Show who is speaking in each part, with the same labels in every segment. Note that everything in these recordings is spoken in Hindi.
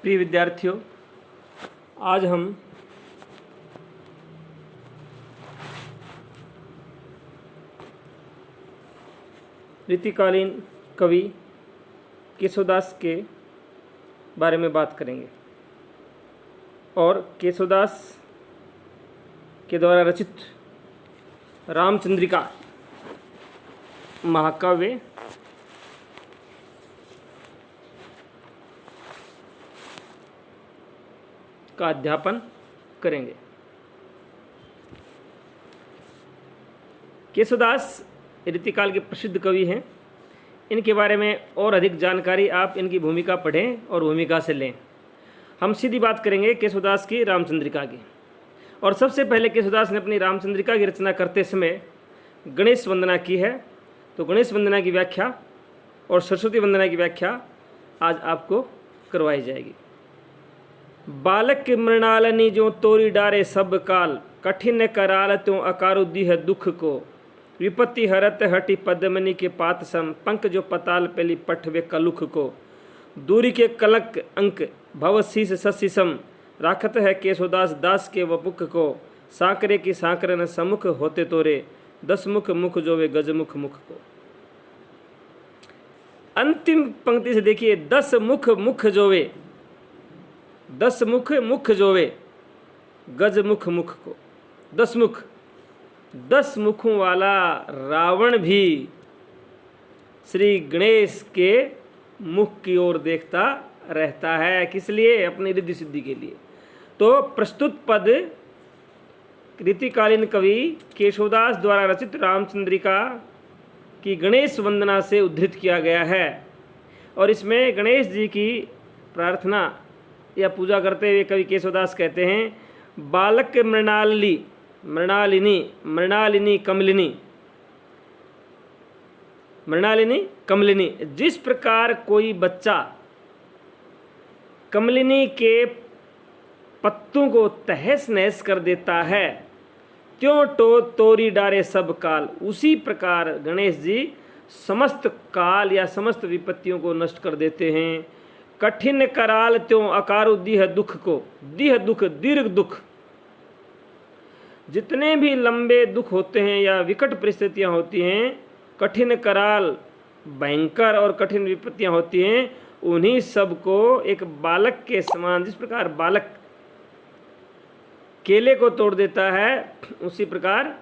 Speaker 1: प्रिय विद्यार्थियों, आज हम रीतिकालीन कवि केशवदास के बारे में बात करेंगे और केशवदास के द्वारा रचित रामचंद्रिका महाकाव्य का अध्यापन करेंगे। केशवदास रीतिकाल के प्रसिद्ध कवि हैं। इनके बारे में और अधिक जानकारी आप इनकी भूमिका पढ़ें और भूमिका से लें। हम सीधी बात करेंगे केशवदास की रामचंद्रिका की। और सबसे पहले केशवदास ने अपनी रामचंद्रिका की रचना करते समय गणेश वंदना की है। तो गणेश वंदना की व्याख्या और सरस्वती वंदना की व्याख्या आज आपको करवाई जाएगी। बालक मृणालनी जो तोरी डारे सब काल, कठिन कराल त्यों अकारु दीह दुख को, विपत्ति हरत हटी पद्मनी के पात सम, पंख जो पताल पेली पठवे कलुख को, दूरी के कलक अंक भव शीस ससीसम, राखत है केशवदास दास के वपुख को, सांकरे की सांकरन समुख होते तोरे, दस मुख मुख जोवे गजमुख मुख को। अंतिम पंक्ति से देखिए, दस मुख मुख जोवे, दस मुख मुख जोवे गज मुख मुख को। दस मुख, 10 मुखों वाला रावण भी श्री गणेश के मुख की ओर देखता रहता है। किस लिए? अपनी रिद्धि सिद्धि के लिए। तो प्रस्तुत पद रीतिकालीन कवि केशवदास द्वारा रचित रामचंद्रिका की गणेश वंदना से उद्धृत किया गया है। और इसमें गणेश जी की प्रार्थना या पूजा करते हुए कवि केशवदास कहते हैं, बालक मृणालिनी मृणालिनी मृणालिनी कमलिनी, मृणालिनी कमलिनी। जिस प्रकार कोई बच्चा कमलिनी के पत्तों को तहस नहस कर देता है, त्यों टो तोरी डारे सब काल, उसी प्रकार गणेश जी समस्त काल या समस्त विपत्तियों को नष्ट कर देते हैं। कठिन कराल त्यों अकारु दीह दुख को, दीह दुख दीर्घ दुख, जितने भी लंबे दुख होते हैं या विकट परिस्थितियां होती हैं, कठिन कराल भयंकर और कठिन विपत्तियां होती हैं, उन्हीं सब को एक बालक के समान, जिस प्रकार बालक केले को तोड़ देता है, उसी प्रकार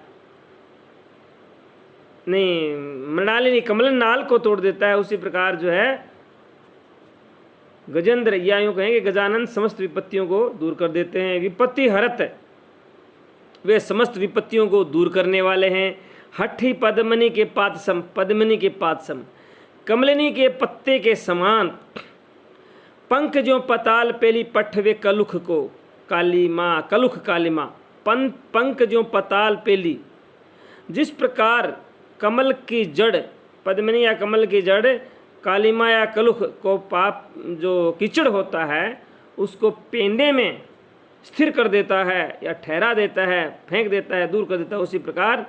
Speaker 1: नहीं मृणालिनी कमलन नाल को तोड़ देता है, उसी प्रकार जो है गजेंद्र या यूँ कहेंगे गजानन समस्त विपत्तियों को दूर कर देते हैं। विपत्ति हरत, वे समस्त विपत्तियों को दूर करने वाले हैं। हठी पद्मनी के पात सम, पद्मनी के पात सम, कमलिनी के पत्ते के समान। पंख जो पताल पेली पठवे कलुख को, काली माँ कलुख काली माँ, पंख जो पताल पेली। जिस प्रकार कमल की जड़, पद्मनी या कमल की जड़ कालीमा या कलुख को पाप जो कीचड़ होता है उसको पेंडे में स्थिर कर देता है या ठहरा देता है, फेंक देता है, दूर कर देता है, उसी प्रकार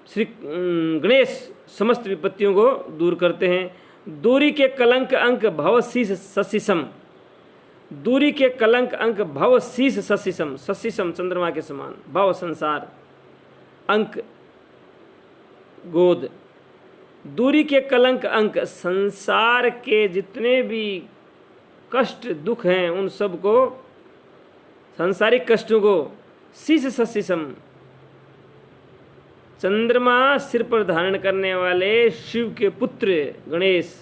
Speaker 1: श्री गणेश समस्त विपत्तियों को दूर करते हैं। दूरी के कलंक अंक भव शीस ससीसम, दूरी के कलंक अंक भव शीस ससीसम, ससीसम चंद्रमा के समान, भव संसार, अंक गोद, दूरी के कलंक अंक, संसार के जितने भी कष्ट दुख हैं उन सब को, सांसारिक कष्टों को शीस ससीसम, चंद्रमा सिर पर धारण करने वाले शिव के पुत्र गणेश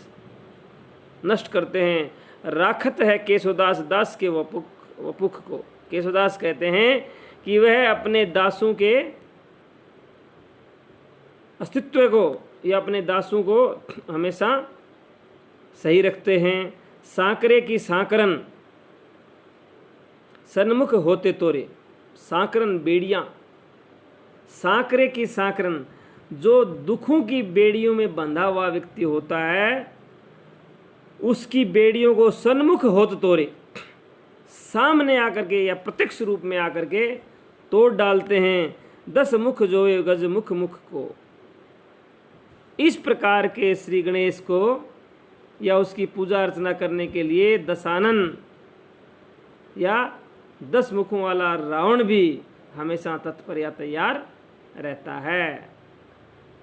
Speaker 1: नष्ट करते हैं। राखत है केशवदास दास के वपुख को। केशवदास कहते हैं कि वह अपने दासों के अस्तित्व को या अपने दासों को हमेशा सही रखते हैं। सांकरे की सांकरन सन्मुख होते तोरे, सांकरन बेड़ियाँ, सांकरे की सांकरन, जो दुखों की बेड़ियों में बंधा हुआ व्यक्ति होता है उसकी बेड़ियों को सन्मुख होत तोरे, सामने आकर के या प्रत्यक्ष रूप में आकर के तोड़ डालते हैं। 10 मुख जोए गज मुख मुख को। इस प्रकार के श्री गणेश को या उसकी पूजा अर्चना करने के लिए दशानन या 10 मुखों वाला रावण भी हमेशा तत्पर या तैयार रहता है।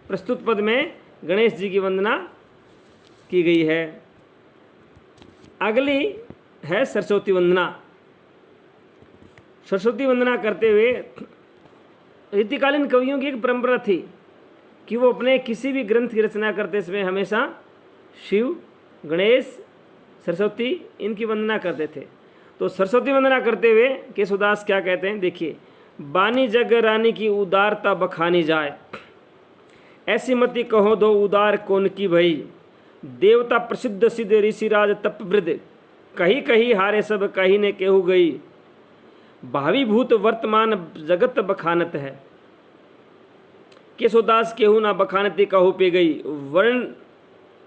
Speaker 1: प्रस्तुत पद में गणेश जी की वंदना की गई है। अगली है सरस्वती वंदना। सरस्वती वंदना करते हुए रीतिकालीन कवियों की एक परंपरा थी कि वो अपने किसी भी ग्रंथ की रचना करते समय हमेशा शिव, गणेश, सरस्वती इनकी वंदना करते थे। तो सरस्वती वंदना करते हुए केशवदास क्या कहते हैं, देखिए। बानी जग रानी की उदारता बखानी जाए, ऐसी मति कहो दो उदार कौन की भई। देवता प्रसिद्ध सिद्ध ऋषिराज तपवृद, कही कही हारे सब कही ने केहू गई। भावी भूत वर्तमान जगत बखानत है, केशवदास केहू ना बखानती कहू पे गई।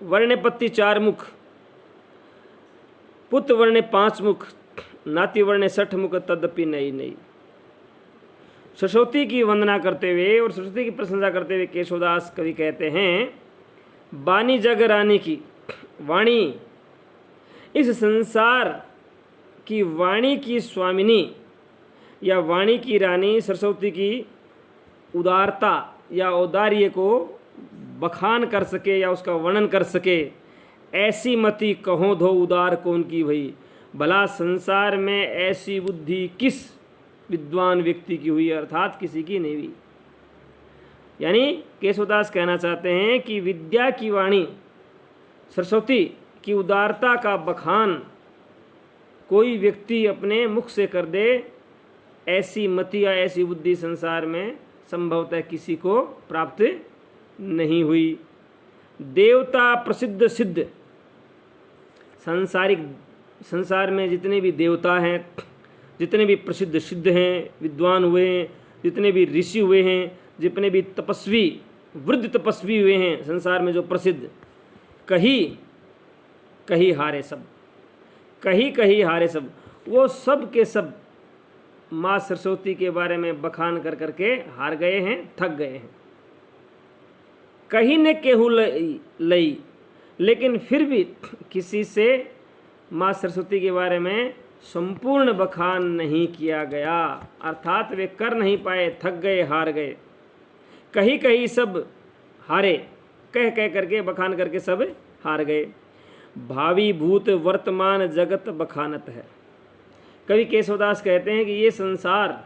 Speaker 1: वर्णपति 4 मुख, पुत्र वर्णे 5 मुख, नाती वर्णे 60 मुख, तदपि नई नई। सरस्वती की वंदना करते हुए और सरस्वती की प्रशंसा करते हुए केशवदास कवि कहते हैं, बानी जग रानी की वाणी, इस संसार की वाणी की स्वामिनी या वाणी की रानी सरस्वती की उदारता या औदार्य को बखान कर सके या उसका वर्णन कर सके, ऐसी मति कहो धो उदार कौन की भई। भला संसार में ऐसी बुद्धि किस विद्वान व्यक्ति की हुई, अर्थात किसी की नहीं हुई। यानी केशवदास कहना चाहते हैं कि विद्या की वाणी सरस्वती की उदारता का बखान कोई व्यक्ति अपने मुख से कर दे, ऐसी मति या ऐसी बुद्धि संसार में संभवतः किसी को प्राप्त नहीं हुई। देवता प्रसिद्ध सिद्ध, संसार में जितने भी देवता हैं, जितने भी प्रसिद्ध सिद्ध हैं, विद्वान हुए हैं, जितने भी ऋषि हुए हैं, जितने भी तपस्वी वृद्ध तपस्वी हुए हैं संसार में जो प्रसिद्ध, कहीं हारे सब, कहीं हारे सब, वो सब के सब माँ सरस्वती के बारे में बखान कर करके हार गए हैं, थक गए हैं। कहीं ने केहू लई, लेकिन फिर भी किसी से माँ सरस्वती के बारे में संपूर्ण बखान नहीं किया गया, अर्थात वे कर नहीं पाए, थक गए, हार गए। कहीं सब हारे, कह करके बखान करके सब हार गए। भावी भूत वर्तमान जगत बखानत है। कवि केशवदास कहते हैं कि ये संसार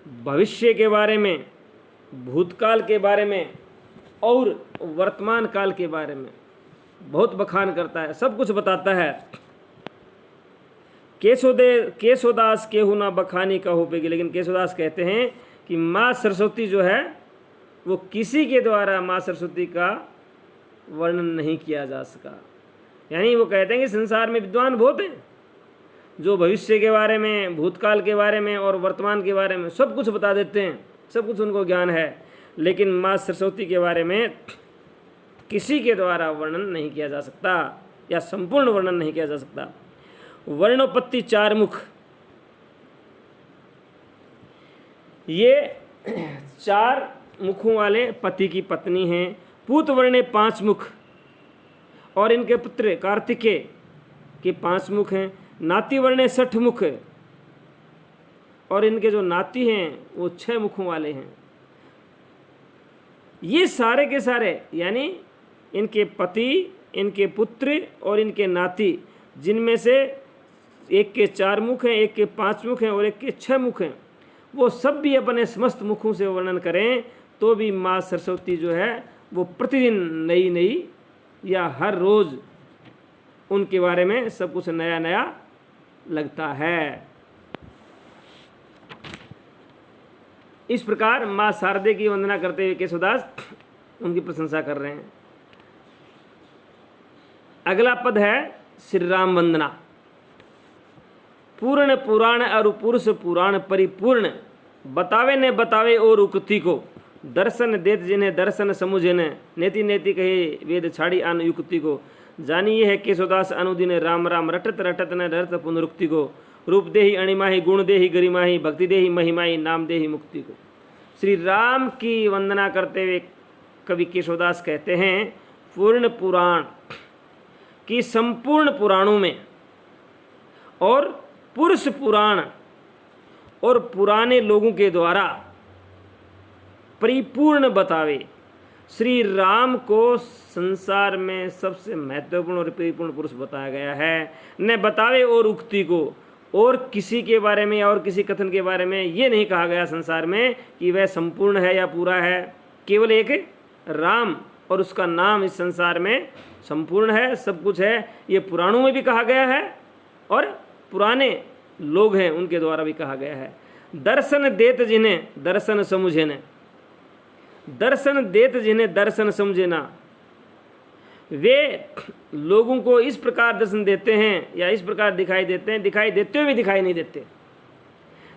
Speaker 1: भविष्य के बारे में, भूतकाल के बारे में और वर्तमान काल के बारे में बहुत बखान करता है, सब कुछ बताता है। केशवदास केहू ना बखानी का हो पेगी, लेकिन केशवदास कहते हैं कि माँ सरस्वती जो है वो किसी के द्वारा माँ सरस्वती का वर्णन नहीं किया जा सका। यानी वो कहते हैं कि संसार में विद्वान बहुत हैं जो भविष्य के बारे में, भूतकाल के बारे में और वर्तमान के बारे में सब कुछ बता देते हैं, सब कुछ उनको ज्ञान है, लेकिन माँ सरस्वती के बारे में किसी के द्वारा वर्णन नहीं किया जा सकता या संपूर्ण वर्णन नहीं किया जा सकता। वर्णोपत्ति 4 मुख, ये 4 मुखों वाले पति की पत्नी हैं। पूत वर्णे 5 मुख और इनके पुत्र कार्तिकेय के 5 मुख हैं। नाती वर्णे 60 मुख और इनके जो नाती हैं वो 6 मुखों वाले हैं। ये सारे के सारे यानी इनके पति, इनके पुत्र और इनके नाती, जिनमें से एक के 4 मुख हैं, एक के 5 मुख हैं और एक के 6 मुख हैं, वो सब भी अपने समस्त मुखों से वर्णन करें तो भी माँ सरस्वती जो है वो प्रतिदिन नई नई या हर रोज़ उनके बारे में सब कुछ नया नया लगता है। इस प्रकार माँ शारदे की वंदना करते हुए केशवदास उनकी प्रशंसा कर रहे हैं। अगला पद है श्री राम वंदना। पूर्ण पुराण और पुरुष पुराण परिपूर्ण, बतावे ने बतावे और उक्ति को, दर्शन देत जिन्हें दर्शन समुझे न, नेति नेति कहे वेद छाड़ी आन युक्ति को। जानी ये है केशवदास अनुदिन राम राम रटत रटत न रत पुनरुक्ति को। रूप देहि अणिमाही, गुण देहि गरिमाही, भक्ति देहि महिमाही, नाम देहि मुक्ति को। श्री राम की वंदना करते हुए कवि केशवदास कहते हैं, पूर्ण पुराण कि संपूर्ण पुराणों में और पुरुष पुराण और पुराने लोगों के द्वारा परिपूर्ण बतावे श्री राम को संसार में सबसे महत्वपूर्ण और परिपूर्ण पुरुष बताया गया है। न बतावे और उक्ति को और किसी के बारे में और किसी कथन के बारे में ये नहीं कहा गया संसार में कि वह संपूर्ण है या पूरा है। केवल एक राम और उसका नाम इस संसार में संपूर्ण है, सब कुछ है। ये पुराणों में भी कहा गया है और पुराने लोग हैं उनके द्वारा भी कहा गया है। दर्शन देत जिन्हें दर्शन समुझे न, दर्शन देत जिन्हें दर्शन समझे ना, वे लोगों को इस प्रकार दर्शन देते हैं या इस प्रकार दिखाई देते हैं, दिखाई देते हुए भी दिखाई नहीं देते।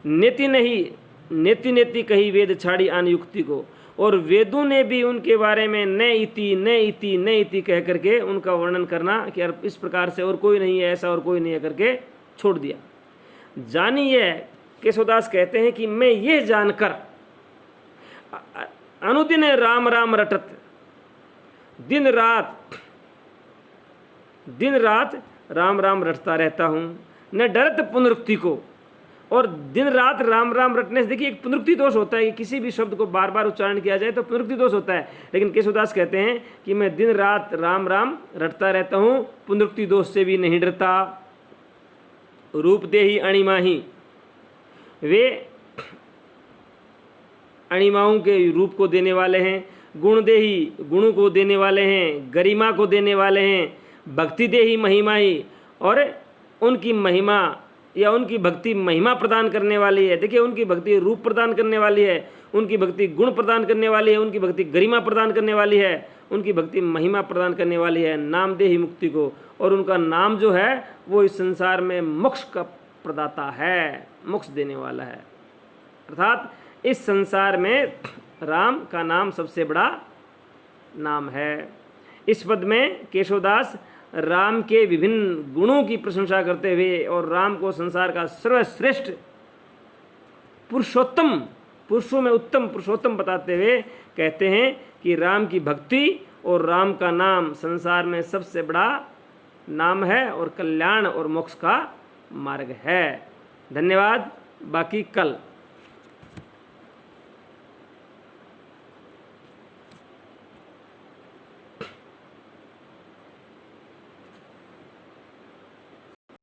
Speaker 1: नेति नहीं नेति नेति कही वेद छाड़ी आन युक्ति को, और वेदों ने भी उनके बारे में न इति न इति न इति कह करके उनका वर्णन करना कि यार इस प्रकार से और कोई नहीं है, ऐसा और कोई नहीं है करके छोड़ दिया। जानिए केशवदास कहते हैं कि मैं ये जानकर अनुदिन राम राम रटत, दिन रात राम राम रटता रहता हूँ, न डरत पुनरुक्ति को। और दिन रात राम राम रटने से देखिए एक पुनरुक्ति दोष होता है कि किसी भी शब्द को बार बार उच्चारण किया जाए तो पुनरुक्ति दोष होता है, लेकिन केशवदास कहते हैं कि मैं दिन रात राम राम रटता रहता हूँ, पुनरुक्ति दोष से भी नहीं डरता। रूप देही अणिमाही, वे अणिमाओं के रूप को देने वाले हैं। गुण देही, गुणों को देने वाले हैं। गरिमा को देने वाले हैं। भक्ति देही महिमाही, और उनकी महिमा या उनकी भक्ति महिमा प्रदान करने वाली है। देखिए उनकी भक्ति रूप प्रदान करने वाली है, उनकी भक्ति गुण प्रदान करने वाली है, उनकी भक्ति गरिमा प्रदान करने वाली है, उनकी भक्ति महिमा प्रदान करने वाली है। नाम देही मुक्ति को, और उनका नाम जो है वो इस संसार में मोक्ष का प्रदाता है, मोक्ष देने वाला है। अर्थात इस संसार में राम का नाम सबसे बड़ा नाम है। इस पद में केशवदास राम के विभिन्न गुणों की प्रशंसा करते हुए और राम को संसार का सर्वश्रेष्ठ पुरुषोत्तम, पुरुषों में उत्तम पुरुषोत्तम बताते हुए कहते हैं कि राम की भक्ति और राम का नाम संसार में सबसे बड़ा नाम है और कल्याण और मोक्ष का मार्ग है। धन्यवाद। बाकी कल